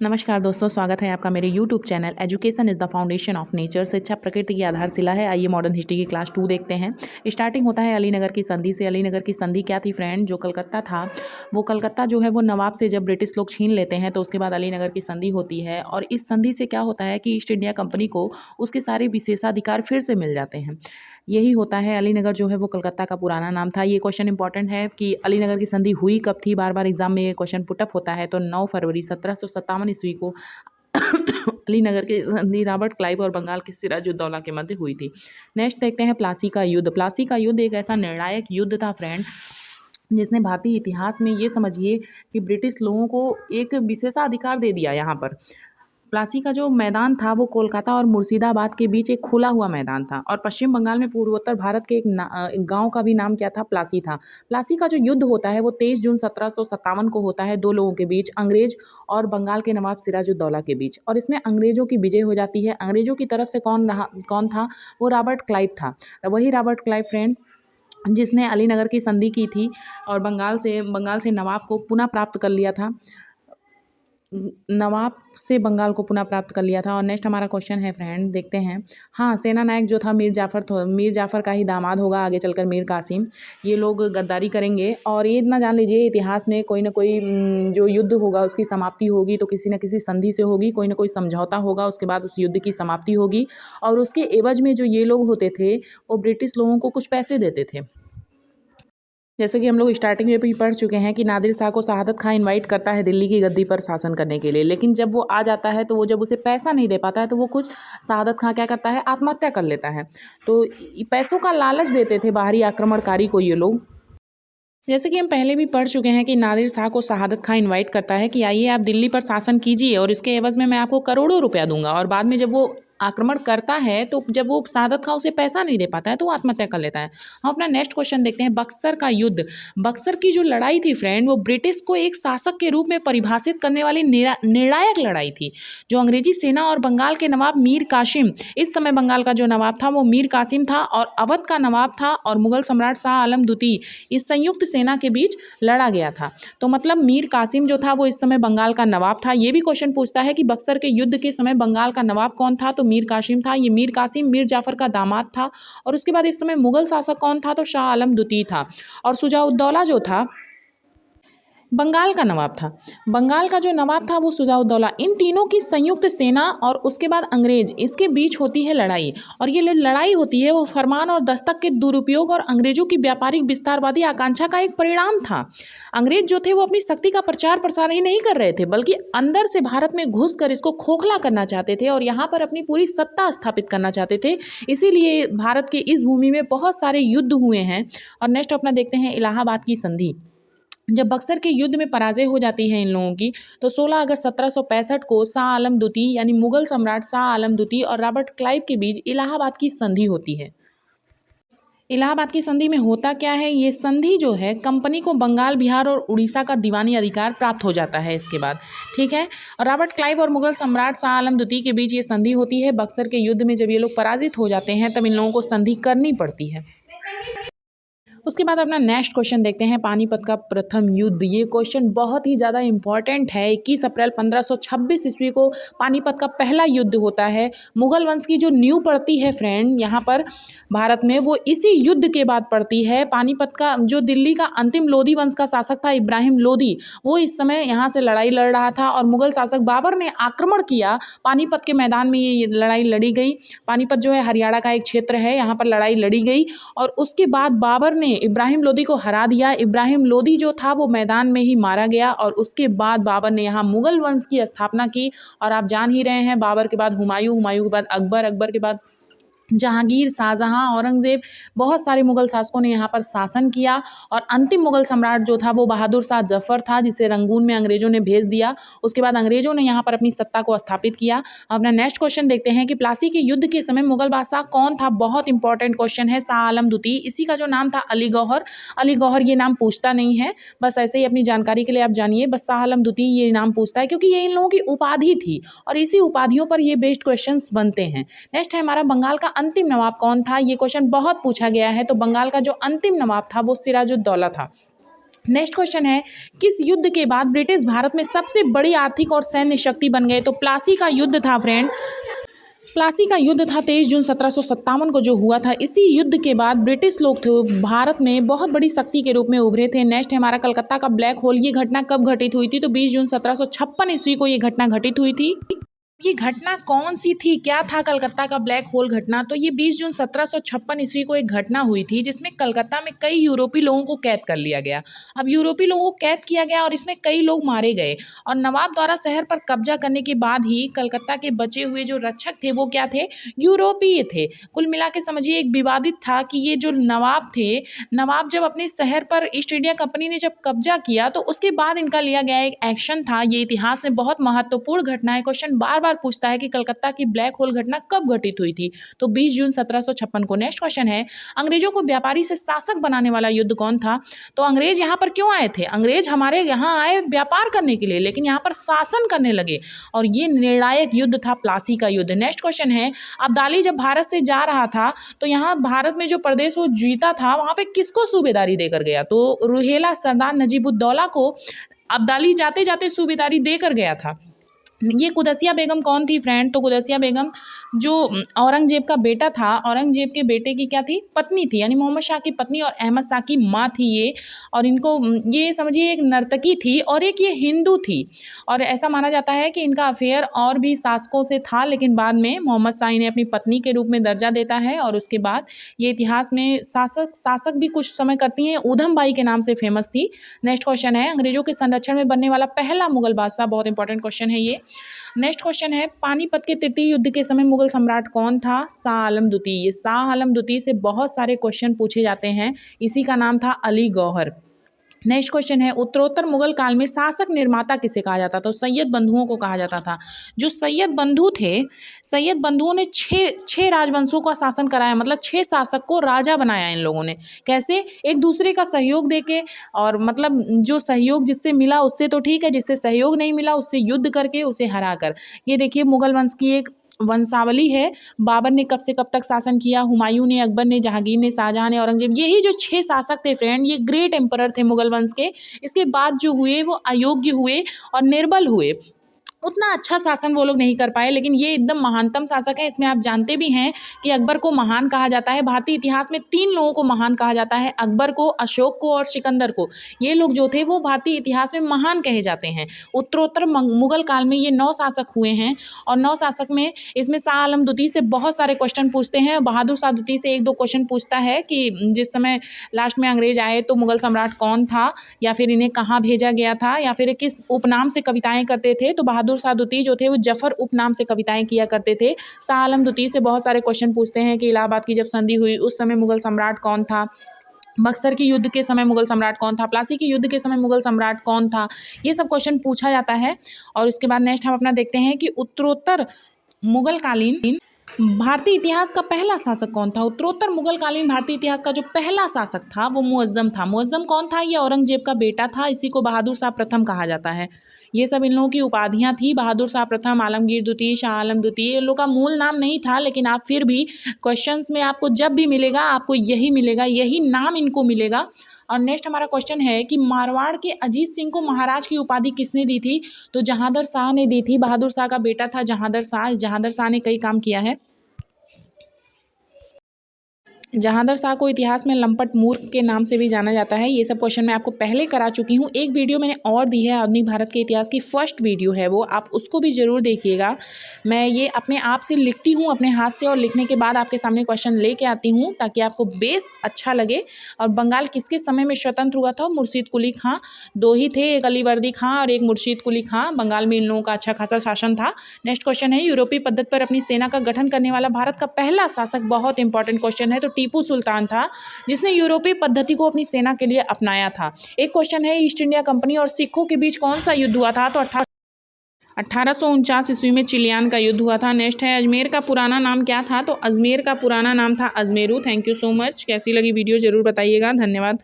नमस्कार दोस्तों, स्वागत है आपका मेरे YouTube channel education is the foundation of nature. शिक्षा प्रकृति की आधारशिला है। आइए मॉडर्न हिस्ट्री की क्लास 2 देखते हैं। स्टार्टिंग होता है अलीनगर की संधि से। अलीनगर की संधि क्या थी फ्रेंड? जो कलकत्ता था, वो कलकत्ता जो है वो नवाब से जब ब्रिटिश लोग छीन लेते हैं तो उसके बाद अलीनगर की संधि होती है। और इस संधि से क्या होता है कि ईस्ट इंडिया कंपनी को उसके सारे विशेषाधिकार फिर से मिल जाते हैं। यही होता है। अलीनगर जो है वो कलकत्ता का पुराना नाम था। ये क्वेश्चन इंपॉर्टेंट है कि अलीनगर की संधि हुई कब थी। बार बार एग्जाम में ये क्वेश्चन पुटअप होता है। तो 9 फरवरी 1757 ईस्वी को अलीनगर की संधि रॉबर्ट क्लाइव और बंगाल के सिराजुद्दौला के मध्य हुई थी। नेक्स्ट देखते हैं प्लासी का युद्ध। प्लासी का युद्ध एक ऐसा निर्णायक युद्ध था फ्रेंड, जिसने भारतीय इतिहास में ये समझिए कि ब्रिटिश लोगों को एक विशेषाधिकार दे दिया। यहाँ पर प्लासी का जो मैदान था वो कोलकाता और मुर्शिदाबाद के बीच एक खुला हुआ मैदान था। और पश्चिम बंगाल में पूर्वोत्तर भारत के एक गांव का भी नाम क्या था? प्लासी था। प्लासी का जो युद्ध होता है वो 23 जून 1757 को होता है, दो लोगों के बीच, अंग्रेज और बंगाल के नवाब सिराजुद्दौला के बीच। और इसमें अंग्रेजों की विजय हो जाती है। अंग्रेजों की तरफ से कौन था? वो रॉबर्ट क्लाइव था। वही रॉबर्ट क्लाइव फ्रेंड जिसने अलीनगर की संधि की थी और बंगाल से नवाब को पुनः प्राप्त कर लिया था। नवाब से बंगाल को पुनः प्राप्त कर लिया था। और नेक्स्ट हमारा क्वेश्चन है फ्रेंड, देखते हैं। हाँ, सेना नायक जो था मीर जाफ़र का ही दामाद होगा आगे चलकर मीर कासिम। ये लोग गद्दारी करेंगे। और ये इतना जान लीजिए, इतिहास में कोई ना कोई जो युद्ध होगा उसकी समाप्ति होगी तो किसी न किसी संधि से होगी। कोई ना कोई समझौता होगा, उसके बाद उस युद्ध की समाप्ति होगी। और उसके एवज में जो ये लोग होते थे वो ब्रिटिश लोगों को कुछ पैसे देते थे। जैसे कि हम लोग स्टार्टिंग में भी पढ़ चुके हैं कि नादिर शाह को शहादत खां इनवाइट करता है दिल्ली की गद्दी पर शासन करने के लिए। लेकिन जब वो आ जाता है तो वो जब उसे पैसा नहीं दे पाता है तो वो कुछ शहादत खां क्या करता है? आत्महत्या कर लेता है। तो पैसों का लालच देते थे बाहरी आक्रमणकारी को ये लोग। जैसे कि हम पहले भी पढ़ चुके हैं कि नादिर शाह को शहादत खां इनवाइट करता है कि आइए आप दिल्ली पर शासन कीजिए और इसके एवज में मैं आपको करोड़ों रुपया दूंगा। और बाद में जब वो आक्रमण करता है तो जब वो शहादत खां उसे पैसा नहीं दे पाता है तो वो आत्महत्या कर लेता है। हम अपना नेक्स्ट क्वेश्चन देखते हैं, बक्सर का युद्ध। बक्सर की जो लड़ाई थी फ्रेंड, वो ब्रिटिश को एक शासक के रूप में परिभाषित करने वाली निर्णायक लड़ाई थी। जो अंग्रेजी सेना और बंगाल के नवाब मीर कासिम, इस समय बंगाल का जो नवाब था वो मीर कासिम था और अवध का नवाब था और मुगल सम्राट शाह आलम द्वितीय, इस संयुक्त सेना के बीच लड़ा गया था। तो मतलब मीर कासिम जो था वो इस समय बंगाल का नवाब था। ये भी क्वेश्चन पूछता है कि बक्सर के युद्ध के समय बंगाल का नवाब कौन था? तो मीर कासिम था। ये मीर कासिम मीर जाफर का दामाद था। और उसके बाद इस समय मुगल शासक कौन था? तो शाह आलम द्वितीय था। और शुजाउद्दौला जो था बंगाल का नवाब था। बंगाल का जो नवाब था वो शुजाउद्दौला। इन तीनों की संयुक्त सेना और उसके बाद अंग्रेज, इसके बीच होती है लड़ाई। और ये लड़ाई होती है वो फरमान और दस्तक के दुरुपयोग और अंग्रेजों की व्यापारिक विस्तारवादी आकांक्षा का एक परिणाम था। अंग्रेज जो थे वो अपनी शक्ति का प्रचार प्रसार ही नहीं कर रहे थे, बल्कि अंदर से भारत में घुस कर इसको खोखला करना चाहते थे और यहाँ पर अपनी पूरी सत्ता स्थापित करना चाहते थे। इसीलिए भारत के इस भूमि में बहुत सारे युद्ध हुए हैं। और नेक्स्ट अपना देखते हैं इलाहाबाद की संधि। जब बक्सर के युद्ध में पराजय हो जाती है इन लोगों की, तो 16 अगस्त 1765 को शाह आलम द्वितीय यानी मुगल सम्राट शाह आलम द्वितीय और रॉबर्ट क्लाइव के बीच इलाहाबाद की संधि होती है। इलाहाबाद की संधि में होता क्या है? ये संधि जो है, कंपनी को बंगाल, बिहार और उड़ीसा का दीवानी अधिकार प्राप्त हो जाता है इसके बाद, ठीक है। और रॉबर्ट क्लाइव और मुगल सम्राट शाह आलम द्वितीय के बीच ये संधि होती है। बक्सर के युद्ध में जब ये लोग पराजित हो जाते हैं तब इन लोगों को संधि करनी पड़ती है। उसके बाद अपना नेक्स्ट क्वेश्चन देखते हैं, पानीपत का प्रथम युद्ध। ये क्वेश्चन बहुत ही ज़्यादा इंपॉर्टेंट है। 21 अप्रैल 1526 ईस्वी को पानीपत का पहला युद्ध होता है। मुगल वंश की जो नींव पड़ती है फ्रेंड यहाँ पर भारत में, वो इसी युद्ध के बाद पड़ती है। पानीपत का जो दिल्ली का अंतिम लोधी वंश का शासक था इब्राहिम लोधी, वो इस समय यहाँ से लड़ाई लड़ रहा था और मुगल शासक बाबर ने आक्रमण किया। पानीपत के मैदान में ये लड़ाई लड़ी गई। पानीपत जो है हरियाणा का एक क्षेत्र है, यहाँ पर लड़ाई लड़ी गई और उसके बाद बाबर ने इब्राहिम लोदी को हरा दिया। इब्राहिम लोदी जो था वो मैदान में ही मारा गया और उसके बाद बाबर ने यहाँ मुगल वंश की स्थापना की। और आप जान ही रहे हैं, बाबर के बाद हुमायूं, हुमायूं के बाद अकबर, अकबर के बाद जहांगीर, शाहजहां, औरंगजेब, बहुत सारे मुगल शासकों ने यहाँ पर शासन किया। और अंतिम मुगल सम्राट जो था वो बहादुर शाह जफर था, जिसे रंगून में अंग्रेजों ने भेज दिया। उसके बाद अंग्रेजों ने यहाँ पर अपनी सत्ता को स्थापित किया। अपना नेक्स्ट क्वेश्चन देखते हैं कि प्लासी के युद्ध के समय मुगल बादशाह कौन था? बहुत इंपॉर्टेंट क्वेश्चन है। शाह आलम द्वितीय। इसी का जो नाम था अली गौहर। अली गौहर ये नाम पूछता नहीं है, बस ऐसे ही अपनी जानकारी के लिए आप जानिए। बस शाह आलम द्वितीय ये नाम पूछता है क्योंकि ये इन लोगों की उपाधि थी और इसी उपाधियों पर ये बेस्ड क्वेश्चन बनते हैं। नेक्स्ट है हमारा बंगाल का अंतिम नवाब कौन था? ये क्वेश्चन बहुत पूछा गया है। तो बंगाल का जो अंतिम नवाब था वो सिराजुद्दौला था। नेक्स्ट क्वेश्चन है, किस युद्ध के बाद ब्रिटिश भारत में सबसे बड़ी आर्थिक और सैन्य शक्ति बन गए? तो प्लासी का युद्ध था फ्रेंड। प्लासी का युद्ध था 23 जून 1757 को जो हुआ था। इसी युद्ध के बाद ब्रिटिश लोग थे भारत में बहुत बड़ी शक्ति के रूप में उभरे थे। नेक्स्ट है हमारा कलकत्ता का ब्लैक होल। ये घटना कब घटित हुई थी? तो 20 जून 1756 ईस्वी को ये घटना घटित हुई थी। ये घटना कौन सी थी, क्या था कलकत्ता का ब्लैक होल घटना? तो ये 20 जून 1756 ईस्वी को एक घटना हुई थी जिसमें कलकत्ता में कई यूरोपीय लोगों को कैद कर लिया गया। अब यूरोपीय लोगों को कैद किया गया और इसमें कई लोग मारे गए और नवाब द्वारा शहर पर कब्जा करने के बाद ही कलकत्ता के बचे हुए जो रक्षक थे वो क्या थे? यूरोपीय थे। कुल मिला के समझिए एक विवादित था कि ये जो नवाब थे, नवाब जब अपने शहर पर ईस्ट इंडिया कंपनी ने जब कब्जा किया तो उसके बाद इनका लिया गया एक एक्शन था। ये इतिहास में बहुत महत्वपूर्ण घटना है। क्वेश्चन बार बार पूछता है कि कलकत्ता की ब्लैक होल घटना कब घटित हुई थी? तो 20 जून 1756 को। नेक्स्ट क्वेश्चन है, अंग्रेजों को व्यापारी से शासक बनाने वाला युद्ध कौन था? तो अंग्रेज यहाँ पर क्यों आए थे? अंग्रेज हमारे यहाँ आए व्यापार करने के लिए, लेकिन यहाँ पर शासन करने लगे और ये निर्णायक युद्ध था प्लासी का युद्ध। नेक्स्ट क्वेश्चन है, अब्दाली जब भारत से जा रहा था तो यहाँ भारत में जो प्रदेश वो जीता था वहाँ पे किसको सूबेदारी देकर गया? तो रुहेला सरदार नजीबुद्दौला को अब्दाली जाते जाते सूबेदारी देकर गया था। ये कुदसिया बेगम कौन थी फ्रेंड? तो कुदसिया बेगम जो औरंगजेब का बेटा था, औरंगजेब के बेटे की क्या थी? पत्नी थी, यानी मोहम्मद शाह की पत्नी और अहमद शाह की माँ थी ये। और इनको ये समझिए एक नर्तकी थी और एक ये हिंदू थी और ऐसा माना जाता है कि इनका अफेयर और भी शासकों से था, लेकिन बाद में मोहम्मद शाह इन्हें अपनी पत्नी के रूप में दर्जा देता है और उसके बाद ये इतिहास में शासक भी कुछ समय करती हैं। ऊधम बाई के नाम से फेमस थी। नेक्स्ट क्वेश्चन है, अंग्रेजों के संरक्षण में बनने वाला पहला मुगल बादशाह। बहुत इंपॉर्टेंट क्वेश्चन है ये। नेक्स्ट क्वेश्चन है, पानीपत के तृतीय युद्ध के समय मुगल सम्राट कौन था? शाह आलम द्वितीय। ये शाह आलम द्वितीय से बहुत सारे क्वेश्चन पूछे जाते हैं। इसी का नाम था अली गौहर। नेक्स्ट क्वेश्चन है, उत्तरोत्तर मुगल काल में शासक निर्माता किसे कहा जाता था? तो सैयद बंधुओं को कहा जाता था। जो सैयद बंधु थे, सैयद बंधुओं ने छः राजवंशों का शासन कराया, मतलब 6 शासक को राजा बनाया इन लोगों ने। कैसे? एक दूसरे का सहयोग देके, और मतलब जो सहयोग जिससे मिला उससे तो ठीक है, जिससे सहयोग नहीं मिला उससे युद्ध करके उसे हरा कर। ये देखिए मुगल वंश की एक वंशावली है। बाबर ने कब से कब तक शासन किया? हुमायूं ने, अकबर ने, जहांगीर ने, शाहजहां ने, औरंगजेब। यही जो 6 शासक थे फ्रेंड, ये ग्रेट एम्परर थे मुगल वंश के। इसके बाद जो हुए वो अयोग्य हुए और निर्बल हुए। उतना अच्छा शासन वो लोग नहीं कर पाए, लेकिन ये एकदम महानतम शासक है। इसमें आप जानते भी हैं कि अकबर को महान कहा जाता है। भारतीय इतिहास में 3 लोगों को महान कहा जाता है, अकबर को, अशोक को और सिकंदर को। ये लोग जो थे वो भारतीय इतिहास में महान कहे जाते हैं। उत्तरोत्तर मुगल काल में ये 9 शासक हुए हैं और 9 शासक में इसमें शाह आलम द्वितीय से बहुत सारे क्वेश्चन पूछते हैं। बहादुर शाह द्वितीय से 1-2 क्वेश्चन पूछता है कि जिस समय लास्ट में अंग्रेज आए तो मुगल सम्राट कौन था, या फिर इन्हें कहाँ भेजा गया था, या फिर किस उपनाम से कविताएं करते थे। तो बहादुर शाह द्वितीय जो थे वो जफर उपनाम से कविताएं किया करते थे। शाह आलम द्वितीय से बहुत सारे क्वेश्चन पूछते हैं कि इलाहाबाद की जब संधि हुई उस समय मुगल सम्राट कौन था, बक्सर के युद्ध के समय मुगल सम्राट कौन था, प्लासी के युद्ध के समय मुगल सम्राट कौन था। ये सब क्वेश्चन पूछा जाता है। और उसके बाद नेक्स्ट हम अपना देखते हैं कि उत्तरोत्तर मुगल कालीन भारतीय इतिहास का पहला शासक कौन था? उत्तरोत्तर मुगल कालीन भारतीय इतिहास का जो पहला शासक था वो मुअज्जम था। मुअज्जम कौन था? ये औरंगजेब का बेटा था। इसी को बहादुर शाह प्रथम कहा जाता है। ये सब इन लोगों की उपाधियां थी। बहादुर शाह प्रथम, आलमगीर द्वितीय, शाह आलम द्वितीय। इन लोगों का मूल नाम नहीं था, लेकिन आप फिर भी क्वेश्चंस में आपको जब भी मिलेगा आपको यही मिलेगा, यही नाम इनको मिलेगा। और नेक्स्ट हमारा क्वेश्चन है कि मारवाड़ के अजीत सिंह को महाराज की उपाधि किसने दी थी? तो जहांदर शाह ने दी थी। बहादुर शाह का बेटा था जहांदर शाह। जहांदर शाह ने कई काम किया है। जहांदर शाह को इतिहास में लंपट मूर्ख के नाम से भी जाना जाता है। ये सब क्वेश्चन मैं आपको पहले करा चुकी हूँ। एक वीडियो मैंने और दी है, आधुनिक भारत के इतिहास की फर्स्ट वीडियो है वो, आप उसको भी ज़रूर देखिएगा। मैं ये अपने आप से लिखती हूँ अपने हाथ से, और लिखने के बाद आपके सामने क्वेश्चन लेके आती हूँ ताकि आपको बेस अच्छा लगे। और बंगाल किसके समय में स्वतंत्र हुआ था? मुर्शीद कुली खां। 2 ही थे, एक अलीवर्दी खां और एक मुर्शीद कुली खां। बंगाल में इन लोगों का अच्छा खासा शासन था। नेक्स्ट क्वेश्चन है, यूरोपीय पद्धति पर अपनी सेना का गठन करने वाला भारत का पहला शासक। बहुत इंपॉर्टेंट क्वेश्चन है। तो टीपू सुल्तान था जिसने यूरोपीय पद्धति को अपनी सेना के लिए अपनाया था। एक क्वेश्चन है, ईस्ट इंडिया कंपनी और सिखों के बीच कौन सा युद्ध हुआ था? तो 1849 ईस्वी में चिलियान का युद्ध हुआ था। नेक्स्ट है, अजमेर का पुराना नाम क्या था? तो अजमेर का पुराना नाम था Ajmeru. Thank you so much. कैसी लगी वीडियो जरूर बताइएगा। धन्यवाद।